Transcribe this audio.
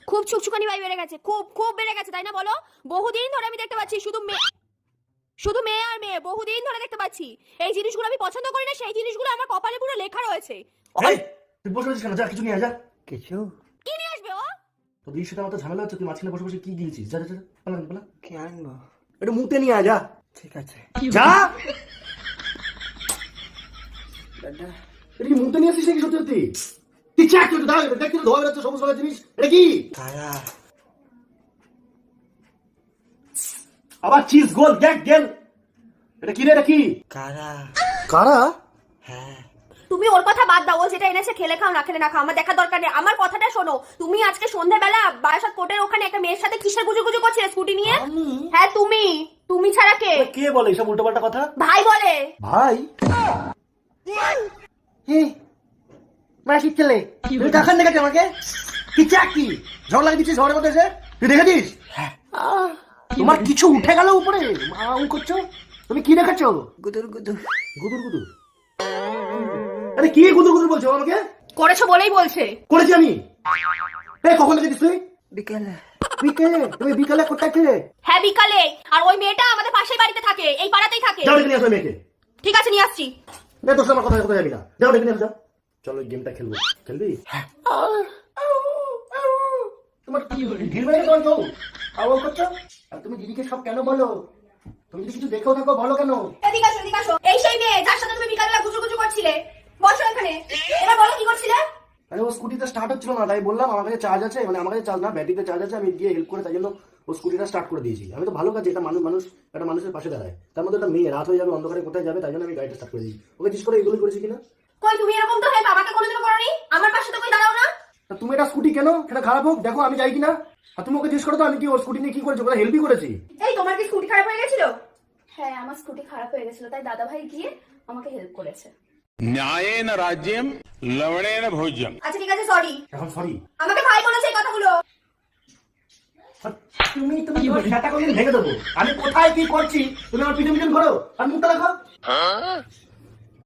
খুব ছুকছুকানি ভাই বেড়ে গেছে, খুব খুব বেড়ে গেছে, তাই না বলো? বহুদিন ধরে আমি দেখতে পাচ্ছি শুধু মেয়ে আর মেয়ে, বহুদিন ধরে দেখতে পাচ্ছি। এই জিনিসগুলো আমি পছন্দ করি না, সেই জিনিসগুলো আমার কপালে পুরো লেখা রয়েছে। এই তুই বসে আছিস কেন? যা কিছু নিয়ে আয়, যা। কিছু কি নিয়ে আসবে ও? তো দিদির সাথে আমার তো ঝামেলা হচ্ছে, তুই মাঝখানে বসে বসে কি গিয়েছিস? যা যা যা, পালা পালা। কি আনবো? একটু মুতে নিয়ে আয়, যা। ঠিক আছে যা। দাদা। এটা কি মুতে নিয়ে আসিস নাকি সত্যি সত্যি? তুই চেক করে দাও, দেখ কিন্তু ধোয়া বেরোচ্ছে সবুজ কালার জিনিস। এটা কি? কারা? আবার চিজ গোল দেখ গেল। এটা কি রে? এটা কি? কারা? কারা? হ্যাঁ তুমি ওর কথা বাদ দাও, ও যেটা এনেছে খেলে খাও না খেলে না খাও আমার দেখার দরকার নেই। আমার কথাটা শোনো, তুমি আজকে সন্ধ্যাবেলা বারাসাত কোর্টের ওখানে একটা মেয়ের সাথে কিসের গুজুগুজু করছিলে স্কুটি নিয়ে? হ্যাঁ তুমি, তুমি ছাড়া কে? কে বলে এসব উল্টোপাল্টা কথা? ভাই বলে। ভাই? মাসি ছেলে তুই কখন দেখেছিস আমাকে? কি চাক কি ঝড় লাগিয়ে দিচ্ছিস ঝড়ের মধ্যে এসে? তুই দেখেছিস? তোমার কিছু উঠে গেল উপরে, আউ করছো। তুমি কি দেখেছো? গুদুর গুদুর গুদুর গুদুর? আরে কি গুদুর গুদুর বলছো আমাকে? করেছো বলেই বলছে। করেছি আমি? এই কখন দেখেছিস তুই? বিকেলে। বিকেলে? তুমি বিকেলে কোথায় ছিলে? হ্যাঁ বিকালে। আর ওই মেয়েটা আমাদের পাশের বাড়িতে থাকে, এই পাড়াতেই থাকে। যাও ডেকে নিয়ে আসো মেয়েকে। ঠিক আছে নিয়ে আসছি। তোর সাথে আমার কথা কোথায় যাবি না, যাও ডেকে নিয়ে আসো, যাও। চলো গেমটা খেলবো, খেলবি? তোমার কি ভিড় বেড়ে তোমার কেউ আওয়াজ করছো? আর তুমি দিদিকে সব কেন বলো? তুমি যদি কিছু দেখেও থাকো বলো কেন? এদিকে আসো, এদিকে আসো। এই সেই মেয়ে যার সাথে তুমি বিকালবেলা গুজুগুজু করছিলে। বসো এখানে। এবার বলো কি করছিলে? আরে ও স্কুটিটা স্টার্ট হচ্ছিল না, তাই বললাম আমার কাছে চার্জ আছে, মানে আমার কাছে চার্জ না, ব্যাটারিতে চার্জ আছে, আমি গিয়ে হেল্প করে তাই জন্য ও স্কুটিটা স্টার্ট করে দিয়েছি। আমি তো ভালো কাজ, এটা মানুষ একটা মানুষের পাশে দাঁড়ায়, তার মধ্যে একটা মেয়ে রাত হয়ে যাবে, অন্ধকারে কোথায় যাবে, তাই জন্য আমি গাড়িটা স্টার্ট করে দিয়েছি। ওকে জিজ্ঞেস করে এগুলো করেছি কিনা। কই তুমি এরকম তো হয় বাবাকে কোনোদিনও করোনি? আমার পাশে তো কই দাঁড়াও না। তা তুমি এটা স্কুটি কেন, সেটা খারাপ হোক দেখো আমি যাই কিনা। আর তুমি ওকে জিজ্ঞেস করো তো আমি কি ওর স্কুটি নিয়ে কি করেছি, ওটা হেল্পই করেছি। এই তোমার কি স্কুটি খারাপ হয়ে গেছিল? হ্যাঁ আমার স্কুটি খারাপ হয়ে গেছিল, তাই দাদা ভাই গিয়ে আমাকে হেল্প করেছে। न्यायेन राज्यम लवणेन भोज्यम। আচ্ছা ঠিক আছে সরি। এখন সরি। আমাকে ভাই বলেছে এই কথাগুলো। তুমি সেটা কোনদিন ভেঙে দেবো। আমি কোথায় কি করছি তুমি আমার পিছন পিছন ঘোরো আর মুখটা দেখো।